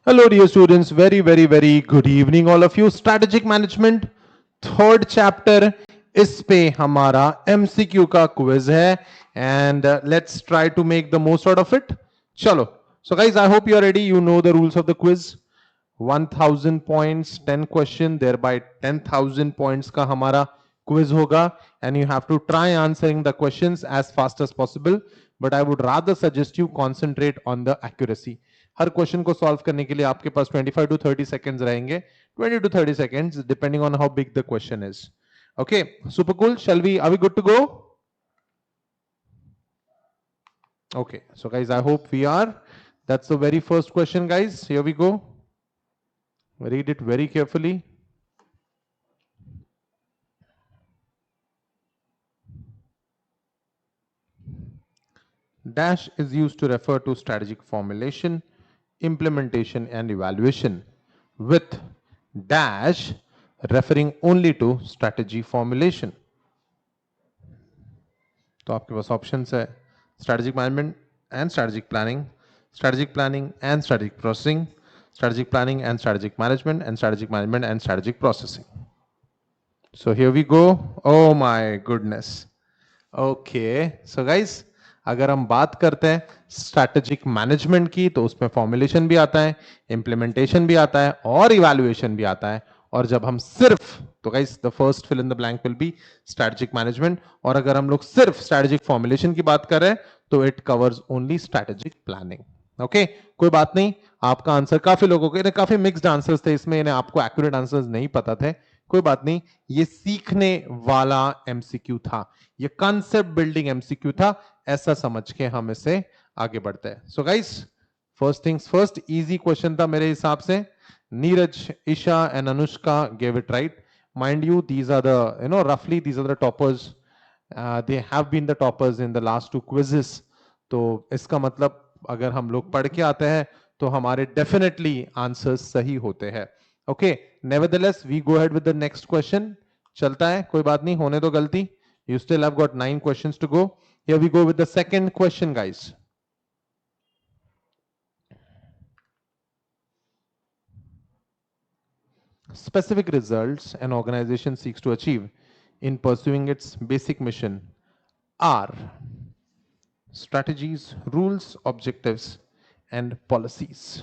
Hello, dear students. Very good evening, all of you. Strategic management, third chapter. इस पे हमारा MCQ का quiz है and let's try to make the most out of it. चलो. So guys, I hope you are ready. You know the rules of the quiz. 1000 points, 10 question, thereby 10,000 points का हमारा quiz होगा and you have to try answering the questions as fast as possible. But I would rather suggest you concentrate on the accuracy. Her question को solve करने के लिए आपके पास 25 to 30 seconds रहेंगे. 20 to 30 seconds depending on how big the question is. Okay, super cool. Are we good to go? Okay, so guys, I hope we are. That's the very first question, guys. Here we go. Read it very carefully. Dash is used to refer to strategic formulation, implementation, and evaluation, with dash referring only to strategy formulation. तो आपके पास options है strategic management and strategic planning, strategic planning and strategic processing, strategic planning and strategic management, and strategic management and strategic processing. So here we go. Oh my goodness. Okay, so guys, अगर हम बात करते हैं strategic management की तो उसमें formulation भी आता है, इंप्लीमेंटेशन भी आता है और इवैल्यूएशन भी आता है. और जब हम सिर्फ तो guys the first fill in the blank will be strategic management. और अगर हम लोग सिर्फ स्ट्रैटेजिक फॉर्मुलेशन की बात कर रहे हैं तो it covers only strategic planning. Okay, कोई बात नहीं. आपका आंसर काफी लोगों के काफी मिक्स्ड आंसर्स थे इसमें, इन्हें आपको एक्यूरेट आंसर्स नहीं पता थे. कोई बात नहीं, ये सीखने वाला एमसीक्यू था, ये कॉन्सेप्ट बिल्डिंग एमसीक्यू था. ऐसा समझ के हम इसे आगे बढ़ते हैं. So guys, first things first, easy question था मेरे हिसाब से. Neeraj, Isha and Anushka gave it right. Mind you, these are the, roughly these are the toppers. They have been the toppers in the last two quizzes. तो इसका मतलब अगर हम लोग पढ़ के आते हैं तो हमारे डेफिनेटली आंसर्स सही होते हैं. Okay, nevertheless we go ahead with the next question. चलता है, कोई बात नहीं, होने दो गलती. You still have got 9 questions to go. Here we go with the second question, guys. Specific results an organization seeks to achieve in pursuing its basic mission are strategies, rules, objectives, and policies.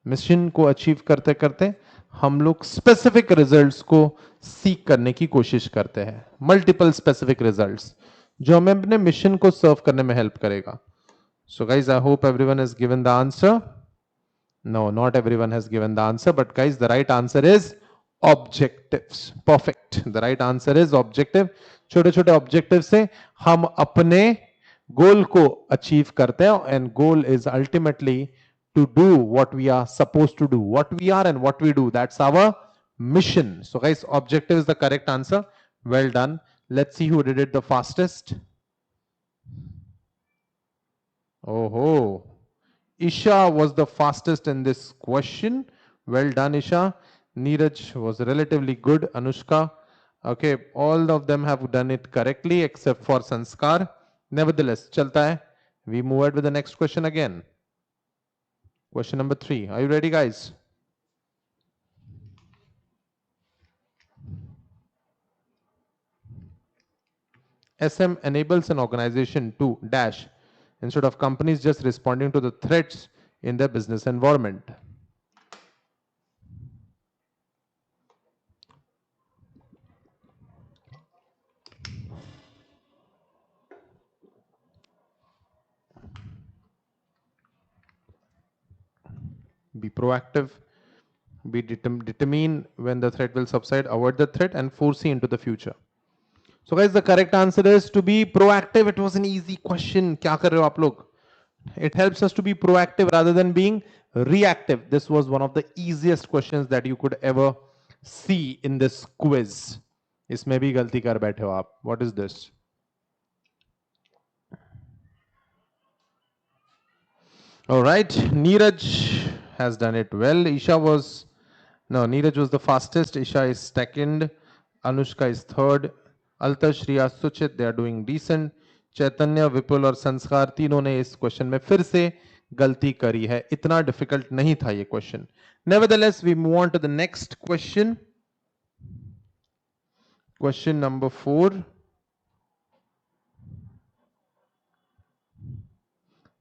Mission को achieve करते करते हम लोग specific results को सीख करने की कोशिश करते हैं. मल्टीपल स्पेसिफिक रिजल्ट्स जो हमें अपने मिशन को सर्व करने में हेल्प करेगा. So guys, I hope everyone has given the answer. No, not everyone has given the answer, but guys, the right answer is objectives. Perfect. The right answer is objective. छोटे छोटे objective से हम अपने गोल को achieve करते हैं, and goal is ultimately to do what we are supposed to do, what we are and what we do. That's our mission. So guys, objective is the correct answer. Well done. Let's see who did it the fastest. Oh, Isha was the fastest in this question. Well done, Isha. Neeraj was relatively good. Anushka. Okay, all of them have done it correctly except for Sanskar. Nevertheless, chalta hai. We move ahead with the next question again. Question number 3. Are you ready, guys? SM enables an organization to dash instead of companies just responding to the threats in their business environment. Be proactive, determine when the threat will subside, avoid the threat, and foresee into the future. So guys, the correct answer is to be proactive. It was an easy question. क्या कर रहे हो आप लोग? It helps us to be proactive rather than being reactive. This was one of the easiest questions that you could ever see in this quiz. इसमें भी गलती कर बैठे हो आप. What is this? All right, Neeraj has done it well. Neeraj was the fastest. Isha is second. Anushka is third. Altash, Riya, Suchit, they are doing decent. चैतन्य, विपुल और संस्कार तीनों ने इस क्वेश्चन में फिर से गलती करी है. इतना डिफिकल्ट नहीं था ये question. Nevertheless we move on to the next question. Question number 4.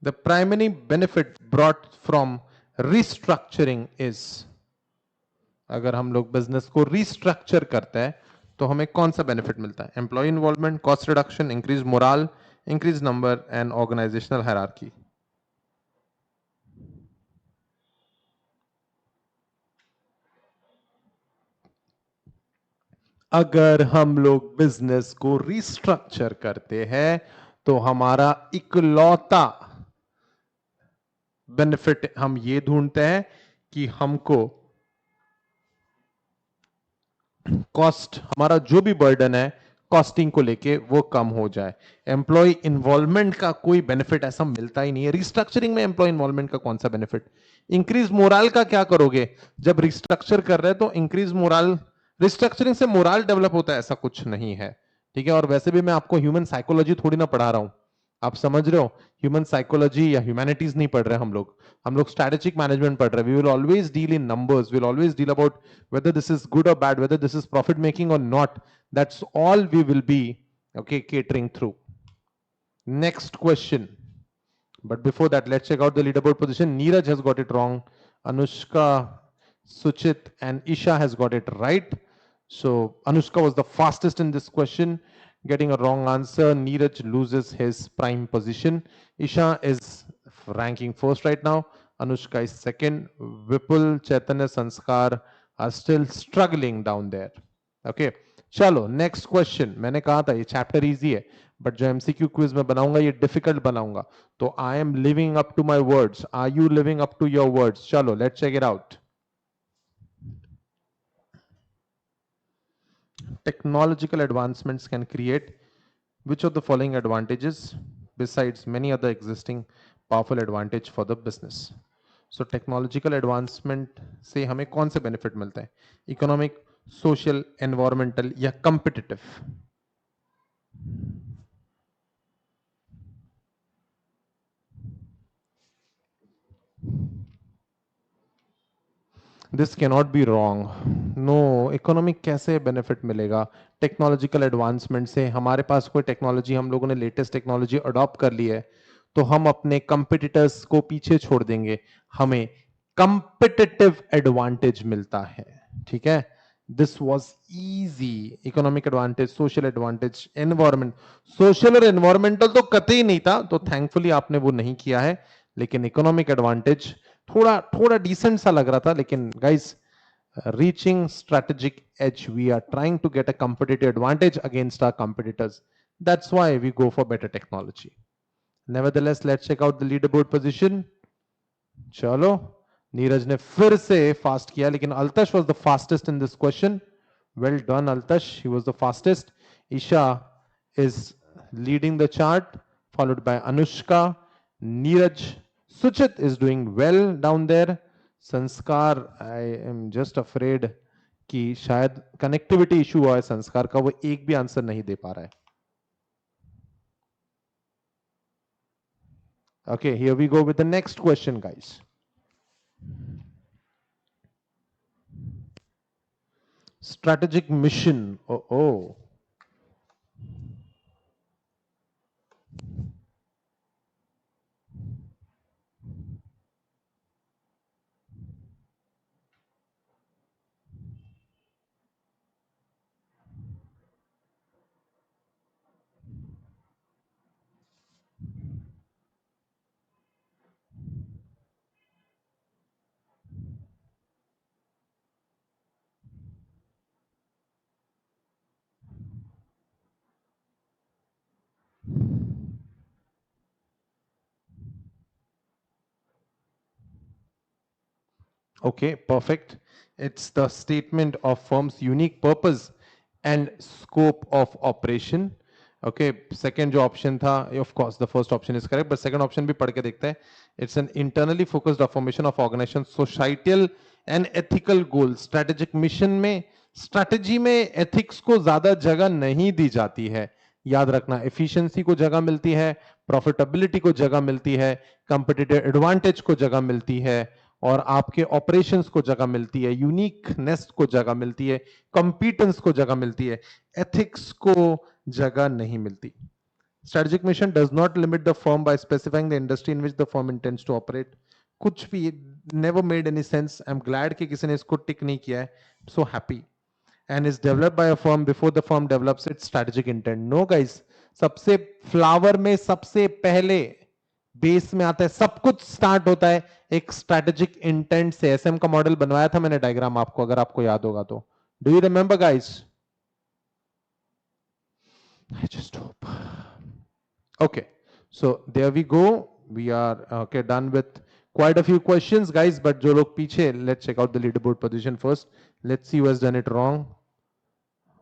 The primary benefit brought from restructuring is, अगर हम लोग बिजनेस को रिस्ट्रक्चर करते हैं तो हमें कौन सा बेनिफिट मिलता है? Employ involvement, cost reduction, increase morale, increase number and organisational hierarchy. अगर हम लोग बिजनेस को रिस्ट्रक्चर करते हैं तो हमारा इकलौता बेनिफिट हम ये ढूंढते हैं कि हमको कॉस्ट, हमारा जो भी बर्डन है कॉस्टिंग को लेके वो कम हो जाए. एम्प्लॉय इन्वॉल्वमेंट का कोई बेनिफिट ऐसा मिलता ही नहीं है. रिस्ट्रक्चरिंग में एम्प्लॉय इन्वॉल्वमेंट का कौन सा बेनिफिट? इंक्रीज मोरल का क्या करोगे? जब रिस्ट्रक्चर कर रहे हैं तो इंक्रीज मोरल, रिस्ट्रक्चरिंग से मोरल डेवलप होता है ऐसा कुछ नहीं है. ठीक है. और वैसे भी मैं आपको ह्यूमन साइकोलॉजी थोड़ी ना पढ़ा रहा हूं. आप समझ रहे हो, ह्यूमन साइकोलॉजी या ह्यूमैनिटीज नहीं पढ़ रहे हम लोग स्ट्रेटेजिक मैनेजमेंट पढ़ रहे हैं. We will always deal in numbers, we will always deal about whether this is good or bad, whether this is profit making or not. That's all we will be, okay, catering through. Next question. But before that, let's check out the leaderboard position. Neeraj has got it wrong. Anushka, Suchit and Isha has got it right. So Anushka was the fastest in this question, getting a wrong answer. Neeraj loses his prime position. Isha is ranking first right now. Anushka is second. Vipul, Chaitanya, Sanskar are still struggling down there. Okay, चलो next question. मैंने कहा था ये chapter easy है, but जो MCQ quiz में बनाऊंगा ये डिफिकल्ट बनाऊंगा. तो I am living up to my words. Are you living up to your words? चलो let's check it out. Technological advancements can create which of the following advantages besides many other existing powerful advantage for the business? So technological advancement से हमें कौन से benefit मिलते हैं? Economic, social, environmental या competitive? This cannot be wrong. No, economic कैसे benefit मिलेगा technological advancement से? हमारे पास कोई टेक्नोलॉजी, हम लोगों ने लेटेस्ट टेक्नोलॉजी अडॉप्ट कर ली है तो हम अपने कंपिटिटर्स को पीछे छोड़ देंगे. हमें कंपिटिटिव एडवांटेज मिलता है. ठीक है. This was easy. Economic advantage, social advantage, environment. Social और एनवायरमेंटल तो कतई नहीं था, तो थैंकफुली आपने वो नहीं किया है. लेकिन इकोनॉमिक एडवांटेज थोड़ा थोड़ा डिसेंट सा लग रहा था. लेकिन guys, reaching strategic edge, we are trying to get a competitive advantage against our competitors. That's why we go for better technology. Nevertheless let's check out the leaderboard position. चलो, नीरज ने फिर से फास्ट किया, लेकिन Altash was the fastest in this question. Well done Altash, he was the fastest. Isha is leading the chart, followed by Anushka. Neeraj, Suchit is doing well down there. संस्कार, I am just afraid कि शायद connectivity issue हुआ है संस्कार का, वो एक भी आंसर नहीं दे पा रहा है. Okay, here we go with the next question, guys. Strategic mission. Oh. Okay, perfect. It's the statement of firm's unique purpose and scope of operation. Okay, second जो option था, of course the first option is correct, but second option भी पढ़ के देखते हैं. It's an internally focused affirmation of organization societal and ethical goals. Strategic mission में strategy में ethics को ज्यादा जगह नहीं दी जाती है, याद रखना, एफिशिएंसी को जगह मिलती है, प्रॉफिटेबिलिटी को जगह मिलती है, कंपिटिटिव एडवांटेज को जगह मिलती है, और आपके ऑपरेशंस को जगह मिलती है, यूनिकनेस को जगह मिलती है, कंपीटेंस को जगह मिलती है, एथिक्स को जगह नहीं मिलती. Strategic mission does not limit the firm by specifying the industry in which the firm intends to operate. कुछ भी, never made any sense. I'm glad कि किसी ने इसको टिक नहीं किया है. So happy. And is developed by a firm before the firm develops its strategic intent. No guys, सबसे फ्लावर में सबसे पहले बेस में आता है, सब कुछ स्टार्ट होता है एक स्ट्रेटेजिक इंटेंट से. एसएम का मॉडल बनवाया था मैंने डायग्राम आपको, अगर आपको याद होगा तो. Do you remember guys? I just hope. Okay, so there we go. We are okay, done with quite a few questions, guys. But jo log piche, let's check out the leaderboard position first. Let's see who has done it wrong.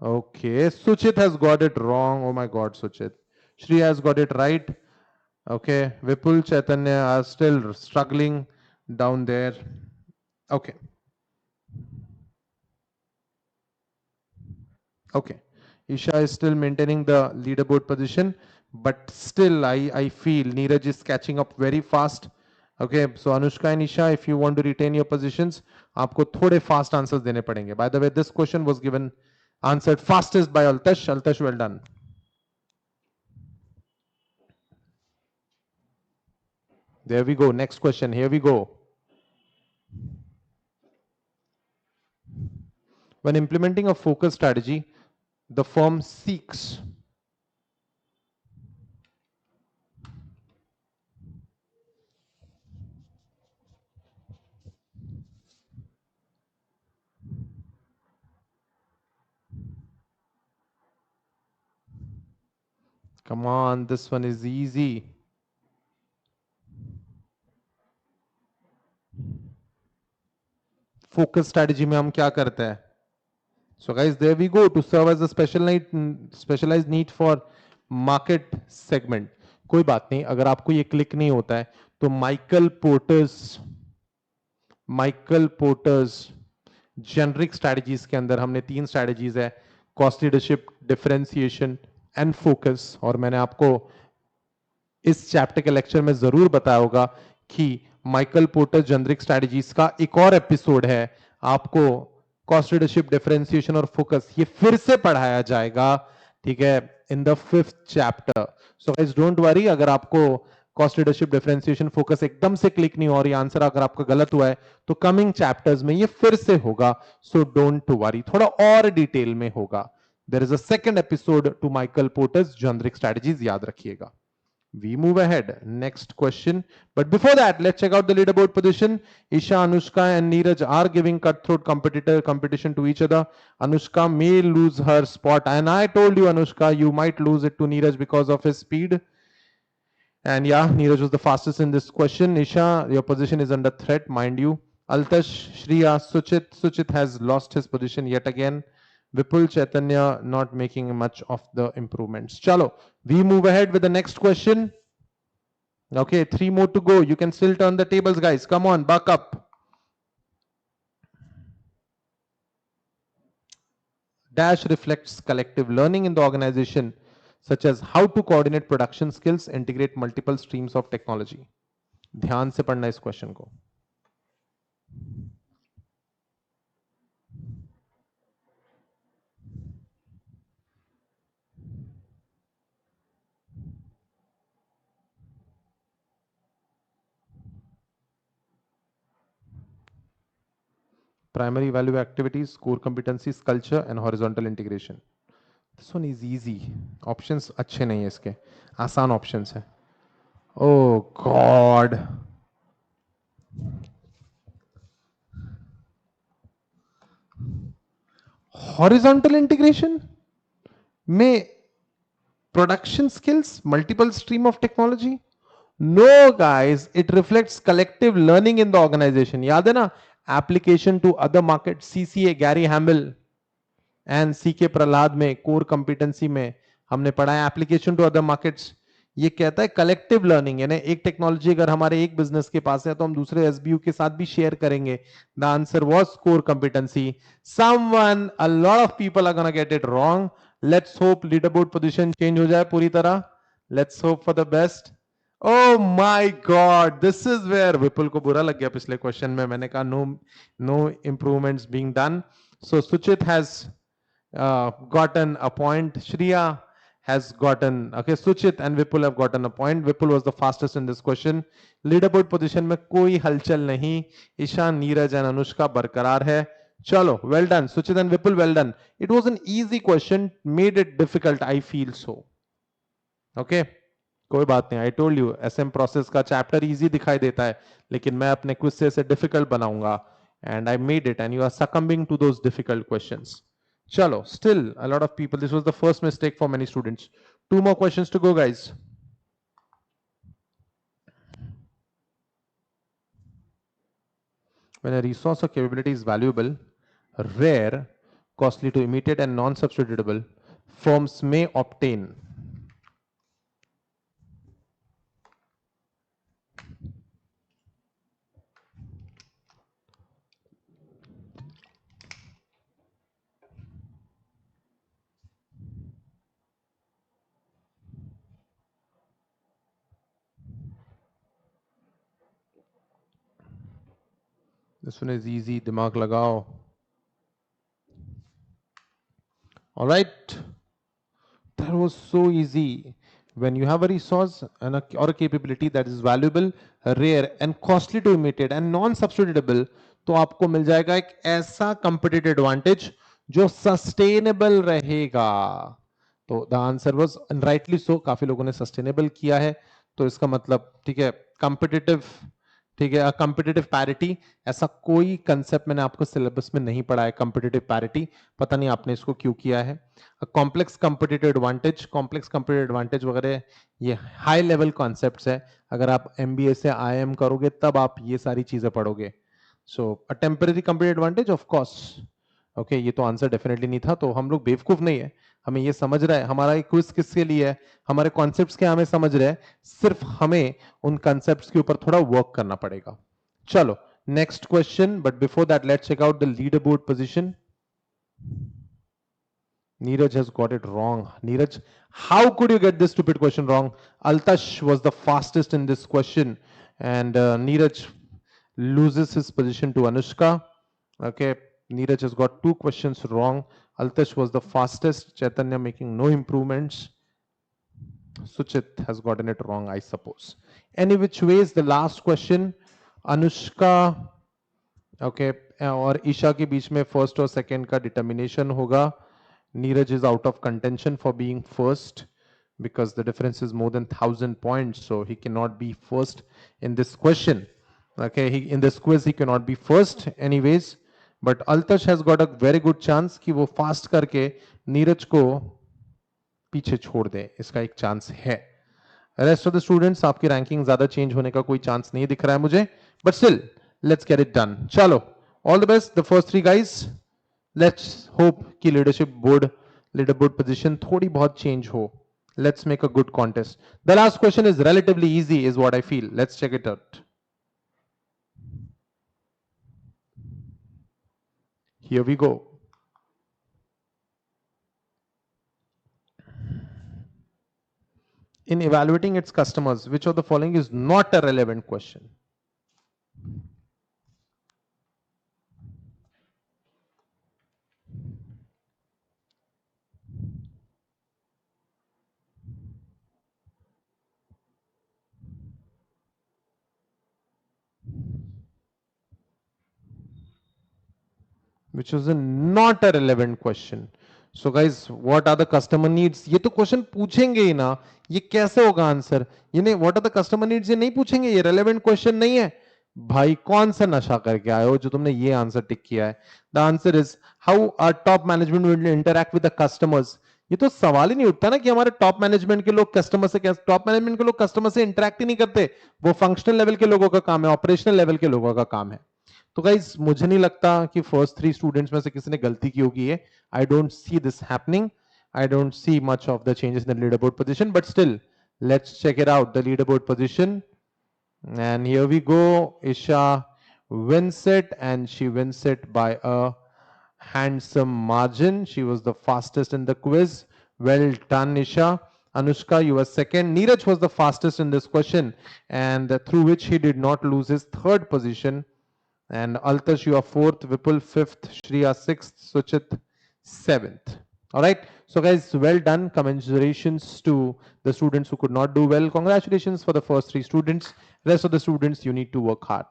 Okay, Suchit has got it wrong. Oh my God, Suchit. Shri has got it right. Okay, Vipul, Chaitanya are still struggling down there. Okay. Okay, Isha is still maintaining the leaderboard position, but still I feel Neeraj is catching up very fast. Okay, so Anushka and Isha, if you want to retain your positions, आपको थोड़े fast answers देने पड़ेंगे. By the way, this question was given answered fastest by Altash. Altash, well done. There we go. Next question. Here we go. When implementing a focus strategy, the firm seeks come on, this one is easy. Focus strategy में हम क्या करते हैं? So guys, there we go, to serve as a specialized need for market segment. कोई बात नहीं, अगर आपको ये क्लिक नहीं होता है तो माइकल पोर्टर्स जेनरिक स्ट्रेटजीज के अंदर हमने 3 स्ट्रेटजीज है, cost leadership, differentiation and focus. और मैंने आपको इस चैप्टर के लेक्चर में जरूर बताया होगा कि माइकल पोर्टर जेनरिक स्ट्रेटजीज का एक और एपिसोड है, आपको कॉस्ट लीडरशिप, डिफरेंशिएशन और फोकस ये फिर से पढ़ाया जाएगा, ठीक है, in the 5th chapter. So guys don't worry, अगर आपको कॉस्ट लीडरशिप, डिफरेंशिएशन, फोकस एकदम से क्लिक नहीं हो रही, आंसर अगर आपका गलत हुआ है तो कमिंग चैप्टर्स में ये फिर से होगा. सो डोंट वरी, थोड़ा और डिटेल में होगा. There is a second episode to Michael Porter's generic strategies, याद रखिएगा. We move ahead. Next question. But before that, let's check out the leaderboard position. Isha, Anushka, and Neeraj are giving cutthroat competition to each other. Anushka may lose her spot. And I told you, Anushka, you might lose it to Neeraj because of his speed. And yeah, Neeraj was the fastest in this question. Isha, your position is under threat, mind you. Altash, Shriya, Suchit has lost his position yet again. Vipul, Chaitanya not making much of the improvements. Chalo, we move ahead with the next question. Okay, 3 more to go. You can still turn the tables, guys. Come on, buck up. Dash reflects collective learning in the organization, such as how to coordinate production skills, integrate multiple streams of technology. ध्यान से पढ़ना इस question को. Primary value activities, core competencies, culture and horizontal integration. This one is easy. Options अच्छे नहीं है इसके, आसान options है. Oh God. Horizontal integration में production skills, multiple stream of technology. No guys, it reflects collective learning in the organization. याद है ना, application to other markets, CCA Gary Hamel and CK Prahlad में core competency में हमने पढ़ा है application to other markets. ये कहता है कलेक्टिव लर्निंग, यानी एक टेक्नोलॉजी अगर हमारे एक बिजनेस के पास है तो हम दूसरे एसबीयू के साथ भी शेयर करेंगे. The answer was core competency. Someone, a lot of people are gonna get it wrong. Let's hope leaderboard position change हो जाए पूरी तरह. Let's hope for the best. Oh my God, this is where Vipul को बुरा लग गया पिछले question में. मैंने कहा no improvements being done. So Suchit has gotten a point. Shriya has gotten, okay, Suchit and Vipul have gotten a point. Vipul was the fastest in this question. Leaderboard position में कोई हलचल नहीं. ईशान, नीरज and अनुष्का बरकरार है. चलो, well done. Suchit and Vipul, well done. It was an easy question, made it difficult, I feel so. Okay, कोई बात नहीं. I told you, SM process का chapter easy दिखाई देता है, लेकिन मैं अपने quiz से इसे difficult बनाऊंगा. And I made it, and you are succumbing to those difficult questions. Chalo, still a lot of people. This was the first mistake for many students. 2 more questions to go, guys. When a resource or capability is valuable, rare, costly to imitate, and non-substitutable, firms may obtain. This one is easy. Dimag lagao. All right. That was so easy. When you have a resource and or a capability that is valuable, rare, and costly to imitate and non-substitutable, तो आपको मिल जाएगा एक ऐसा competitive advantage जो sustainable रहेगा. तो the answer was, and rightly so, काफी लोगों ने sustainable किया है. तो इसका मतलब ठीक है, competitive, ठीक है, कंपिटिटिव पैरिटी. ऐसा कोई कंसेप्ट मैंने आपको सिलेबस में नहीं पढ़ा है. कंपिटिटिव पैरिटी, पता नहीं आपने इसको क्यों किया है. Complex competitive advantage, complex competitive advantage वगैरह ये हाई लेवल कॉन्सेप्ट्स है. अगर आप एमबीए से आईएम करोगे तब आप ये सारी चीजें पढ़ोगे. So a temporary competitive advantage, of course. Okay, ये तो आंसर डेफिनेटली नहीं था. तो हम लोग बेवकूफ नहीं है, हमें ये समझ रहा है हमारा एक क्विज किसके लिए है, हमारे कॉन्सेप्ट्स क्या हमें समझ रहे हैं. सिर्फ हमें उन कॉन्सेप्ट्स के ऊपर थोड़ा वर्क करना पड़ेगा. चलो, next question. But before that let's check out the leader board position. Neeraj has got it wrong. Neeraj, how could you get this stupid question wrong? Altash was the fastest in this question, and Neeraj loses his position to Anushka. Okay, Neeraj has got 2 questions wrong. Altash was the fastest. Chaitanya making no improvements. Suchit has gotten it wrong, I suppose. Any which ways, the last question, Anushka, okay, और ईशा के बीच में first और second का determination होगा. Neeraj is out of contention for being first because the difference is more than 1,000 points, so he cannot be first in this question. Okay, in this quiz he cannot be first anyways. But Altash has got a very good chance कि वो fast करके नीरज को पीछे छोड़ दे. इसका एक chance है. Rest of the students, आपकी रैंकिंग ज्यादा चेंज होने का कोई चांस नहीं दिख रहा है मुझे, but still let's get it done. चलो, all the best the first 3 guys. Let's hope कि leadership board, leader board position थोड़ी बहुत चेंज हो. Let's make a good contest. The last question is relatively easy is what I feel. Let's check it out. Here we go. In evaluating its customers, which of the following is not a relevant question? Which is not a relevant question. So guys, what are the customer needs? ये तो question पूछेंगे ही ना, ये कैसे होगा answer? ये नहीं, what are the customer needs ये नहीं पूछेंगे, ये relevant question नहीं है. भाई कौन सा नशा करके आए हो जो तुमने ये आंसर टिक किया है? The answer is how are top management will interact with the customers. ये तो सवाल ही नहीं उठता ना कि हमारे टॉप मैनेजमेंट के लोग कस्टमर से, टॉप मैनेजमेंट के लोग कस्टमर से इंटरैक्ट ही नहीं करते. वो फंक्शनल लेवल के लोगों का काम है, ऑपरेशनल लेवल के लोगों का काम है. तो गाइज मुझे नहीं लगता कि फर्स्ट 3 स्टूडेंट्स में से किसी ने गलती की होगी. है I don't see this happening. I don't see much of the changes in the leader board position, but still let's check it out. The leader board position, and here we go. Isha wins it, and she wins it by a handsome margin. She was the fastest in the quiz. Well done, Nisha. Anushka, you were second. Neeraj was the fastest in this question, and through which he did not lose his third position. And Altash, you are fourth. Vipul, fifth. Shriya, sixth. Suchit, seventh. All right. So, guys, well done. Commiserations to the students who could not do well. Congratulations for the first three students. Rest of the students, you need to work hard.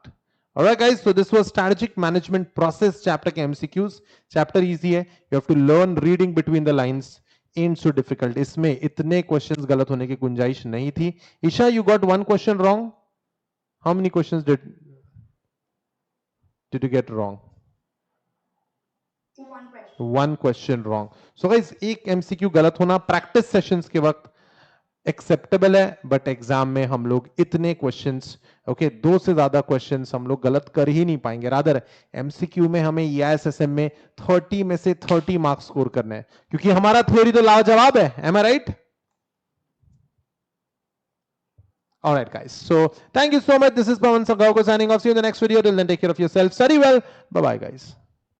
All right, guys. So this was strategic management process chapter के MCQs. Chapter easy है. You have to learn reading between the lines. Ain't so difficult. इसमें इतने questions गलत होने की गुंजाइश नहीं थी. Isha, you got one question wrong. How many questions did you get wrong? One question wrong. So guys, एक MCQ गलत होना practice sessions के वक्त एक्सेप्टेबल है, बट एग्जाम में हम लोग इतने क्वेश्चंस ओके दो से ज्यादा क्वेश्चंस हम लोग गलत कर ही नहीं पाएंगे. रादर एमसीक्यू में हमें ईआईएसएसएम में 30 में से 30 मार्क्स स्कोर करने हैं, क्योंकि हमारा थ्योरी तो लाजवाब है. M I right? All right, guys. So thank you so much. This is Pawan Sargaonkar signing off. See you in the next video. Till then, take care of yourself. Study well. Bye bye, guys.